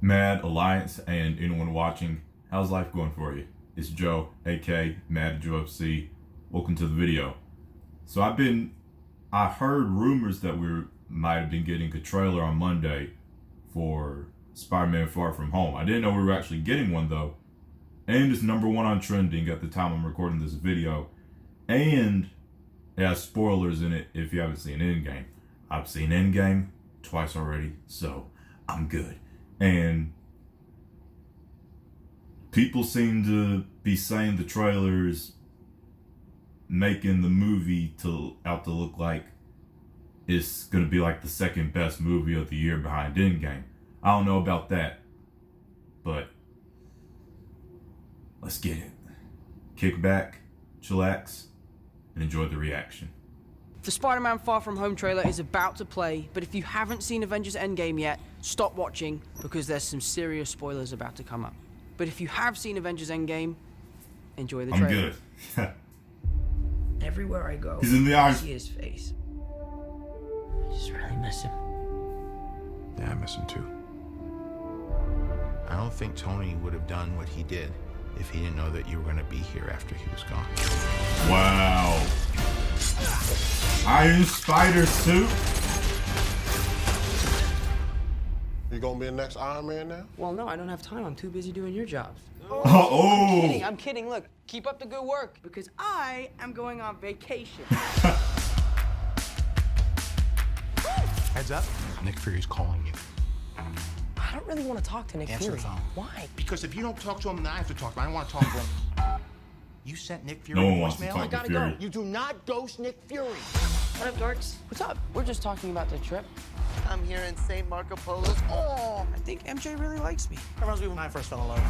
Mad Alliance and anyone watching, how's life going for you? It's Joe, aka Mad Joe FC. Welcome to the video. So I heard rumors that we might have been getting a trailer on Monday for Spider-Man Far From Home. I didn't know we were actually getting one though. And it's #1 on trending at the time I'm recording this video. And it has spoilers in it if you haven't seen Endgame. I've seen Endgame twice already, so I'm good. And people seem to be saying the trailers making the movie out to look like it's gonna be like the second best movie of the year behind Endgame. I don't know about that, but let's get it. Kick back, chillax, and enjoy the reaction. The Spider-Man Far From Home trailer is about to play, but if you haven't seen Avengers Endgame yet, stop watching because there's some serious spoilers about to come up. But if you have seen Avengers Endgame, enjoy the trailer. I'm good. Everywhere I go, He's in the I eyes. see his face. I just really miss him. Yeah, I miss him too. I don't think Tony would have done what he did if he didn't know that you were going to be here after he was gone. Wow. Iron Spider suit. You gonna be the next Iron Man now? Well, no, I don't have time. I'm too busy doing your jobs. Oh. I'm kidding. Look, keep up the good work because I am going on vacation. Heads up, Nick Fury's calling you. I don't really want to talk to Nick Answer Fury. the phone. Why? Because if you don't talk to him, then I have to talk to him. I don't want to talk to him. You sent Nick Fury No one a wants to voicemail? talk I to gotta Fury. go. You do not ghost Nick Fury. What up, dorks? What's up? We're just talking about the trip. I'm here in St. Marco Polo's. Oh, I think MJ really likes me. That reminds me when I first fell in love.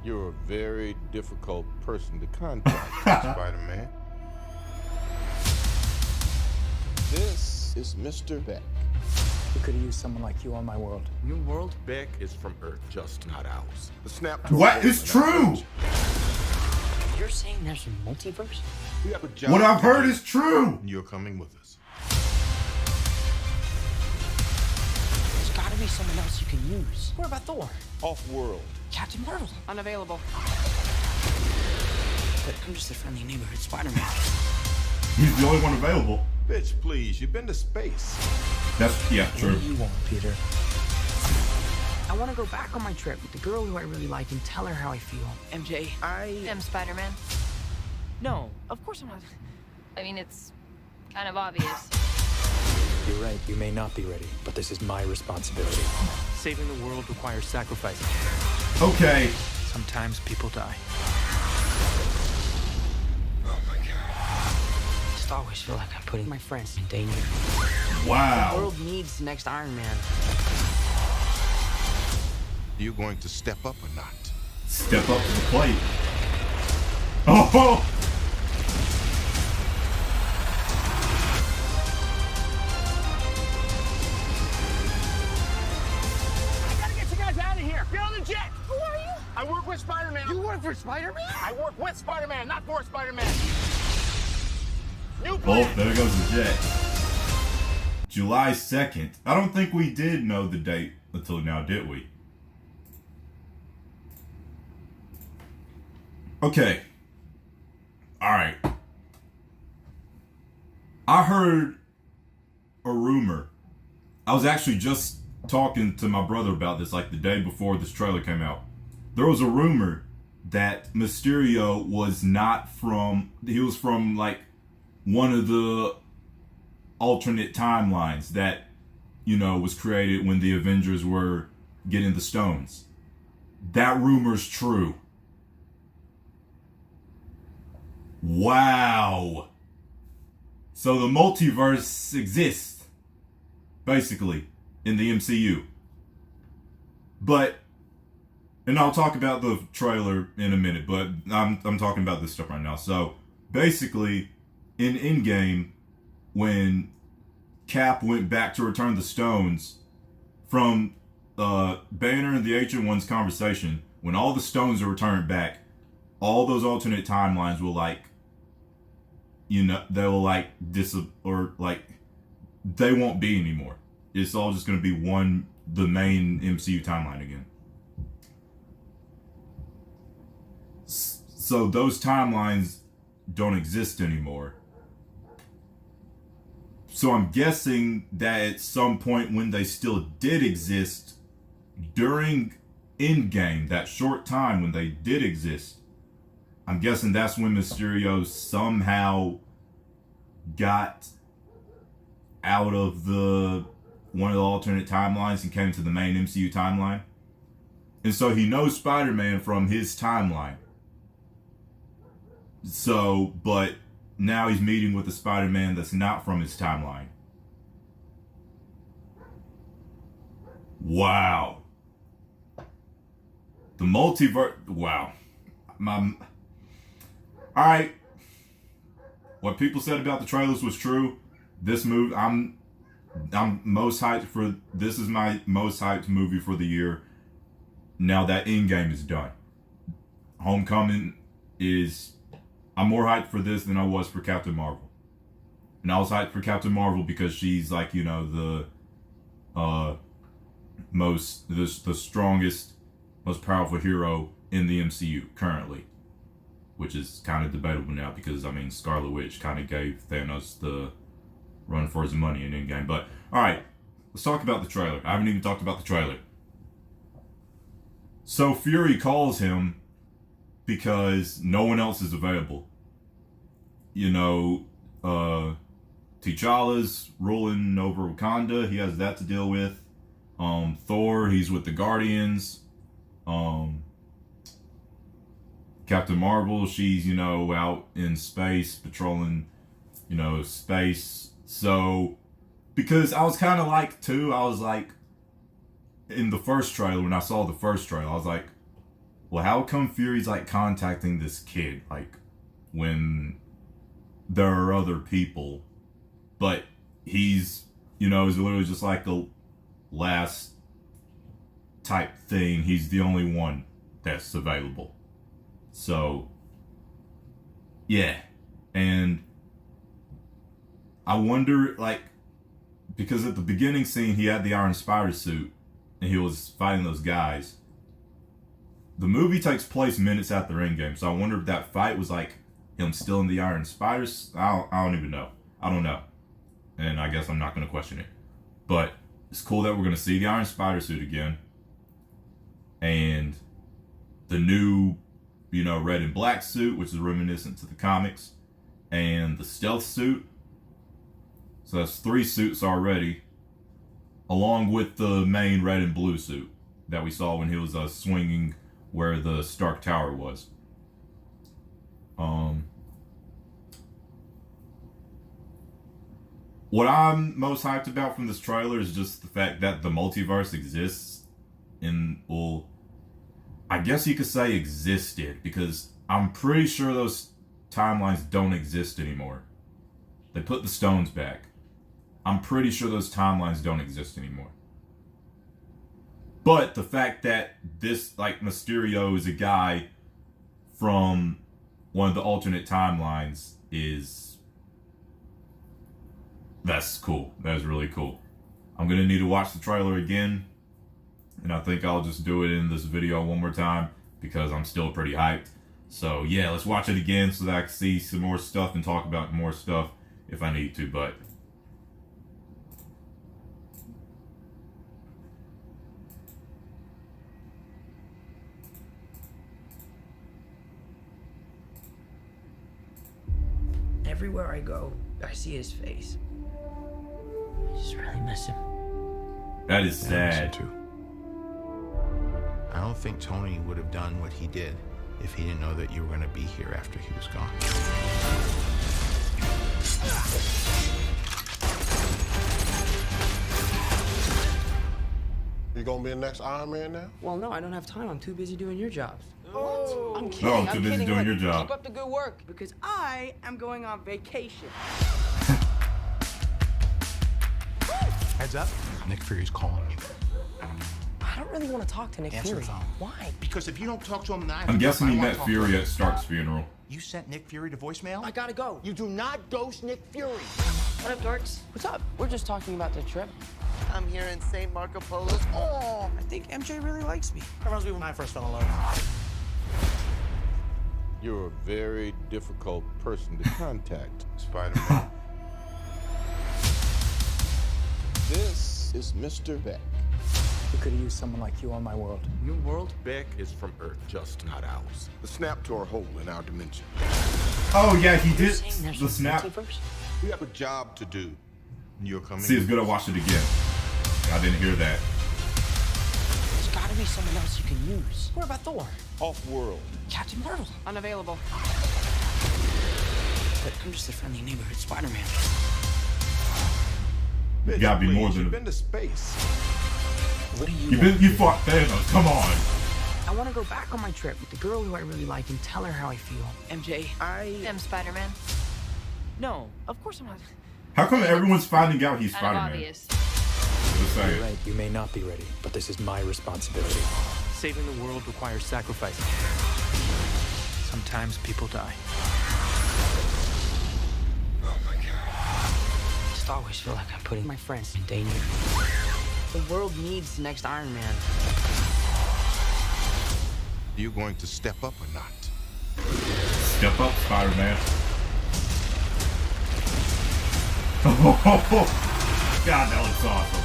You're a very difficult person to contact, Spider-Man. This is Mr. Beck. We could have used someone like you on my world. Your world? Beck is from Earth, just not ours. The snap. What is true? You're saying there's a multiverse? We have a job. What I've heard is true. You're coming with us. There's gotta be someone else you can use. What about Thor? Off-world. Captain Marvel? Unavailable. But I'm just a friendly neighborhood Spider-Man. He's the only one available. Bitch, please, you've been to space. Yeah, What true. do you want, Peter? I want to go back on my trip with the girl who I really like and tell her how I feel. MJ, I am Spider-Man. No, of course I'm not. I mean, it's kind of obvious. You're right, you may not be ready, but this is my responsibility. Saving the world requires sacrifice. Okay. Sometimes people die. I just always feel like I'm putting my friends in danger. The Wow. world needs the next Iron Man. You going to step up or not? Step up to the plate. Oh. I gotta get you guys out of here. Get on the jet. Who are you? I work with Spider-Man. You work for Spider-Man? I work with Spider-Man, not for Spider-Man. New Oh, plan. there goes the jet. July 2nd. I don't think we did know the date until now, did we? Okay. Alright. I heard a rumor. I was actually just talking to my brother about this like the day before this trailer came out. There was a rumor that Mysterio was not from... He was from like one of the alternate timelines that, you know, was created when the Avengers were getting the stones. That rumor's true. Wow. So the multiverse exists, basically, in the MCU. But, and I'll talk about the trailer in a minute, but I'm talking about this stuff right now. So, basically, in Endgame, when Cap went back to return the stones from Banner and the Ancient One's conversation, when all the stones are returned back, all those alternate timelines will like, you know, they will like they won't be anymore. It's all just going to be one the main MCU timeline again. So those timelines don't exist anymore. So I'm guessing that at some point when they still did exist, during Endgame, that short time when they did exist, I'm guessing that's when Mysterio somehow got out of one of the alternate timelines and came to the main MCU timeline. And so he knows Spider-Man from his timeline. So, but now he's meeting with a Spider-Man that's not from his timeline. Wow. The multiverse. Wow. Alright. What people said about the trailers was true. This movie, I'm most hyped for. This is my most hyped movie for the year. Now that Endgame is done. Homecoming is. I'm more hyped for this than I was for Captain Marvel. And I was hyped for Captain Marvel because she's like, you know, the strongest, most powerful hero in the MCU currently. Which is kind of debatable now because, I mean, Scarlet Witch kind of gave Thanos the run for his money in Endgame. But, alright, let's talk about the trailer. I haven't even talked about the trailer. So Fury calls him because no one else is available. You know, T'Challa's ruling over Wakanda. He has that to deal with. Thor, he's with the Guardians. Captain Marvel, she's, you know, out in space, patrolling, you know, space. So, because I was kind of like, too, I was like, in the first trailer, when I saw the first trailer, I was like, well, how come Fury's, like, contacting this kid? Like, when there are other people. But he's, you know, is literally just like a last type thing. He's the only one that's available. So, yeah. And I wonder, like, because at the beginning scene, he had the Iron Spider suit, and he was fighting those guys. The movie takes place minutes after Endgame, so I wonder if that fight was, like, him still in the Iron Spider suit. I don't even know. I don't know. And I guess I'm not going to question it. But it's cool that we're going to see the Iron Spider suit again. And the new, you know, red and black suit, which is reminiscent to the comics. And the stealth suit. So that's 3 suits already. Along with the main red and blue suit that we saw when he was swinging where the Stark Tower was. What I'm most hyped about from this trailer is just the fact that the multiverse exists. And, well, I guess you could say existed, because I'm pretty sure those timelines don't exist anymore. They put the stones back. I'm pretty sure those timelines don't exist anymore. But the fact that this, like, Mysterio is a guy from one of the alternate timelines that's cool. That's really cool. I'm going to need to watch the trailer again. And I think I'll just do it in this video one more time because I'm still pretty hyped. So yeah, let's watch it again so that I can see some more stuff and talk about more stuff if I need to. But Everywhere I go, I see his face. I just really miss him. that is Yeah, I miss him sad. too. I don't think Tony would have done what he did if he didn't know that you were going to be here after he was gone. You gonna be the next Iron Man now? Well, no, I don't have time. I'm too busy doing your jobs. Oh, I'm kidding. No, I'm too busy kidding. doing Look, your job. Keep up the good work because I am going on vacation. Heads up, Nick Fury's calling you. I don't really want to talk to Nick Answer Fury. the phone. Why? Because if you don't talk to him now, I'm guessing he met Fury at Stark's funeral. You sent Nick Fury to voicemail? I gotta go. You do not ghost Nick Fury. What up, dorks? What's up? We're just talking about the trip. I'm here in St. Marco Polo's. Oh, I think MJ really likes me. That reminds me when I first fell in love. You're a very difficult person to contact. Spider-Man. This is Mr. Beck. We could have used someone like you on my world. Your world? Beck is from Earth, just not ours. The snap tore a hole in our dimension. Oh yeah, he You're did saying there's the a snap. multiverse? We have a job to do. You're coming. See, it's good I watched it again. I didn't hear that. There's gotta be someone else you can use. What about Thor? Off-world. Captain Marvel? Unavailable. But I'm just a friendly neighborhood Spider-Man. Mitch, gotta be more please, than You've a- been to space. What do you You fought Thanos. Come on. I want to go back on my trip with the girl who I really like and tell her how I feel. MJ, I... I'm Spider-Man. No, of course I'm not. How come everyone's finding out he's Kind of Spider-Man? obvious. Just You're saying. right, you may not be ready, but this is my responsibility. Saving the world requires sacrifice. Sometimes people die. I just always feel like I'm putting my friends in danger. The world needs the next Iron Man. Are you going to step up or not? Step up, Spider-Man. Oh, God, that looks awesome.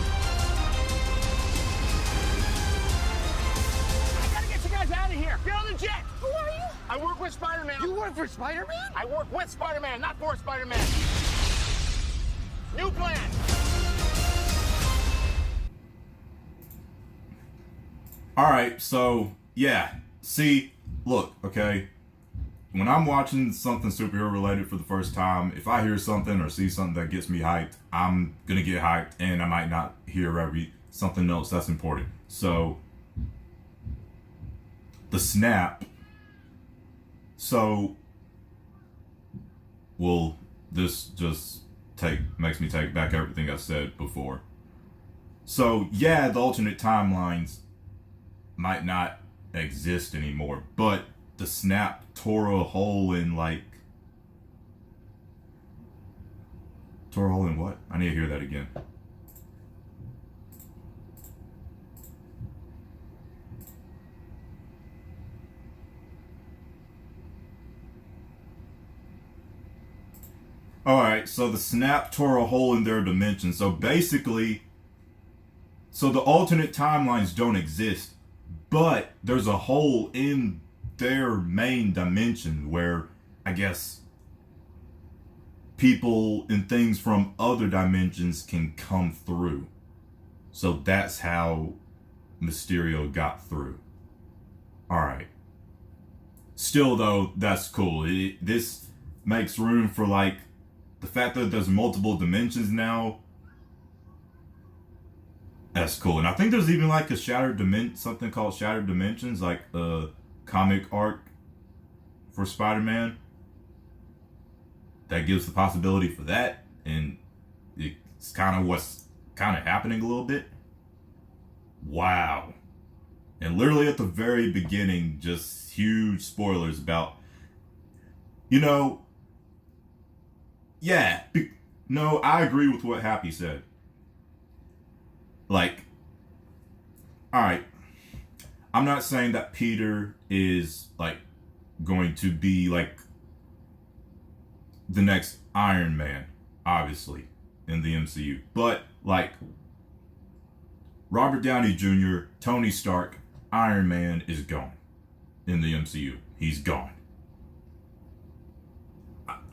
I gotta get you guys out of here. Get on the jet. Who are you? I work with Spider-Man. you work for Spider-Man? I work with Spider-Man, not for Spider-Man. New plan. Alright, so, yeah. See, look, okay. When I'm watching something superhero related for the first time, if I hear something or see something that gets me hyped, I'm gonna get hyped, and I might not hear something else that's important. So, the snap. So, well, this just makes me take back everything I said before. So, yeah, the alternate timelines might not exist anymore, but the snap tore a hole in what? I need to hear that again. Alright, so the snap tore a hole in their dimension. So basically, the alternate timelines don't exist, but there's a hole in their main dimension where, I guess, people and things from other dimensions can come through. So that's how Mysterio got through. Alright. Still, though, that's cool. This makes room for, the fact that there's multiple dimensions now. That's cool. And I think there's even a something called Shattered Dimensions, like a comic arc for Spider-Man that gives the possibility for that. And it's kind of what's happening a little bit. Wow. And literally at the very beginning, just huge spoilers about, yeah, no, I agree with what Happy said. Alright, I'm not saying that Peter is, going to be, the next Iron Man, obviously, in the MCU. But, Robert Downey Jr., Tony Stark, Iron Man is gone in the MCU. He's gone.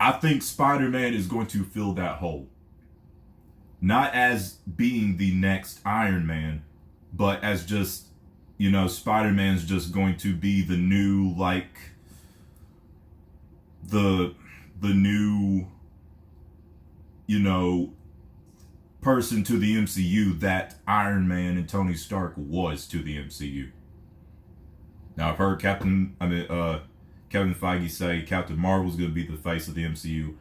I think Spider-Man is going to fill that hole. Not as being the next Iron Man, but as just, Spider-Man's just going to be the new, the new, person to the MCU that Iron Man and Tony Stark was to the MCU. Now, I've heard Kevin Feige say Captain Marvel's going to be the face of the MCU.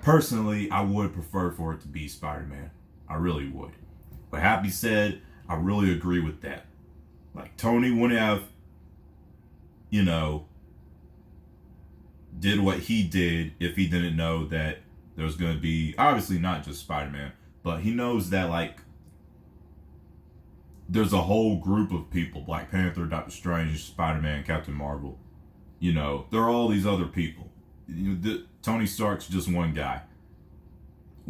Personally, I would prefer for it to be Spider-Man. I really would. But Happy said, I really agree with that. Tony wouldn't have, did what he did if he didn't know that there was going to be, obviously not just Spider-Man, but he knows that, there's a whole group of people: Black Panther, Doctor Strange, Spider-Man, Captain Marvel. You know, there are all these other people. Tony Stark's just one guy.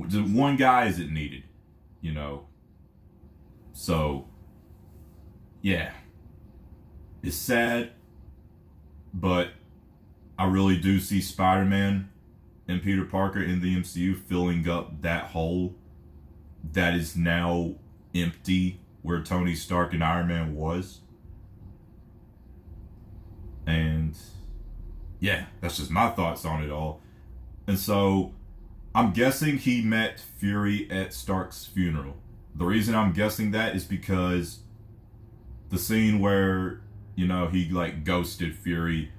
Just one guy isn't needed, you know. So, yeah. It's sad, but I really do see Spider-Man and Peter Parker in the MCU filling up that hole that is now empty where Tony Stark and Iron Man was. And yeah, that's just my thoughts on it all. And so I'm guessing he met Fury at Stark's funeral. The reason I'm guessing that is because the scene where, you know, he like ghosted Fury,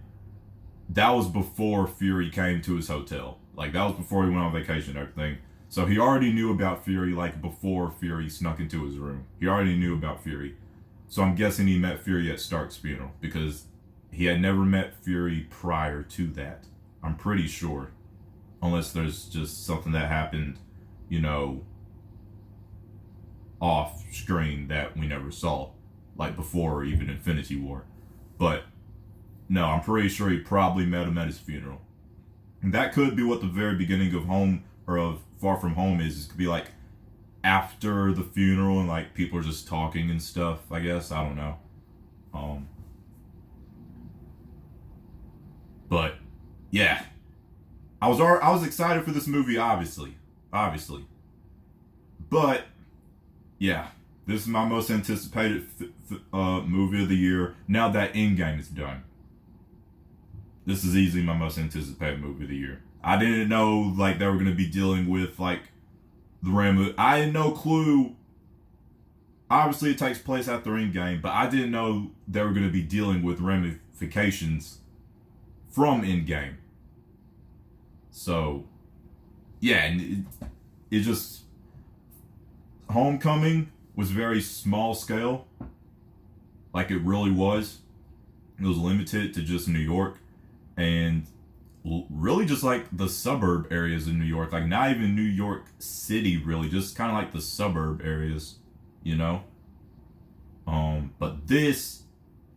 that was before Fury came to his hotel. Like, that was before he went on vacation and everything. So he already knew about Fury, like, before Fury snuck into his room. He already knew about Fury. So I'm guessing he met Fury at Stark's funeral, because he had never met Fury prior to that. I'm pretty sure. Unless there's just something that happened, you know, off screen that we never saw. Like before even Infinity War. But no, I'm pretty sure he probably met him at his funeral. And that could be what the very beginning of Home, or of Far From Home is. It could be like after the funeral and like people are just talking and stuff, I guess. I don't know. But yeah, I was excited for this movie, obviously, but yeah, this is my most anticipated movie of the year. Now that Endgame is done, this is easily my most anticipated movie of the year. I didn't know like they were gonna be dealing with like the Ram. I had no clue. Obviously, it takes place after Endgame, but I didn't know they were gonna be dealing with ramifications from Endgame. So, yeah, and it just... Homecoming was very small scale. Like, it really was. It was limited to just New York. And really just like the suburb areas in New York. Like, not even New York City, really. Just kind of like the suburb areas, you know? But this,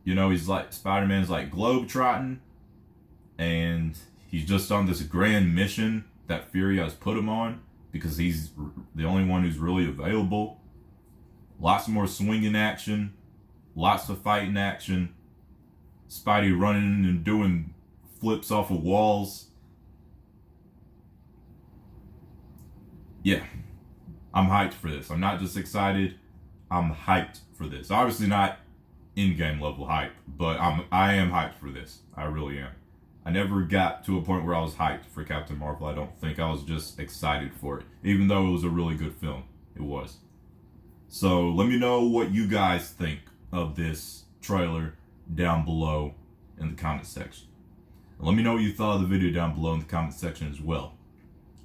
you know, he's like... Spider-Man's like globetrotting. And he's just on this grand mission that Fury has put him on, because he's the only one who's really available. Lots more swinging action. Lots of fighting action. Spidey running and doing flips off of walls. Yeah. I'm hyped for this. I'm not just excited. I'm hyped for this. Obviously not in-game level hype, but I am hyped for this. I really am. I never got to a point where I was hyped for Captain Marvel, I don't think. I was just excited for it. Even though it was a really good film. It was. So, let me know what you guys think of this trailer down below in the comment section. And let me know what you thought of the video down below in the comment section as well.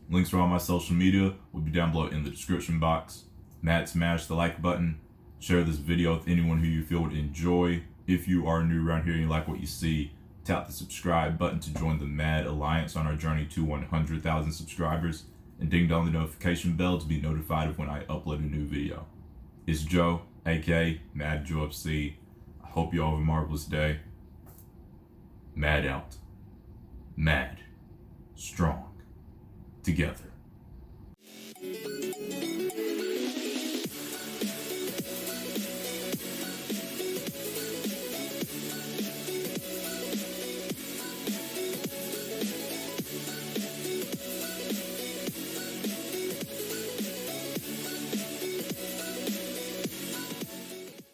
Links for all my social media will be down below in the description box. Smash the like button. Share this video with anyone who you feel would enjoy. If you are new around here and you like what you see, tap the subscribe button to join the Mad Alliance on our journey to 100,000 subscribers, and ding dong the notification bell to be notified of when I upload a new video. It's Joe, aka Mad Joe FC. I hope you all have a marvelous day. Mad out. Mad. Strong. Together.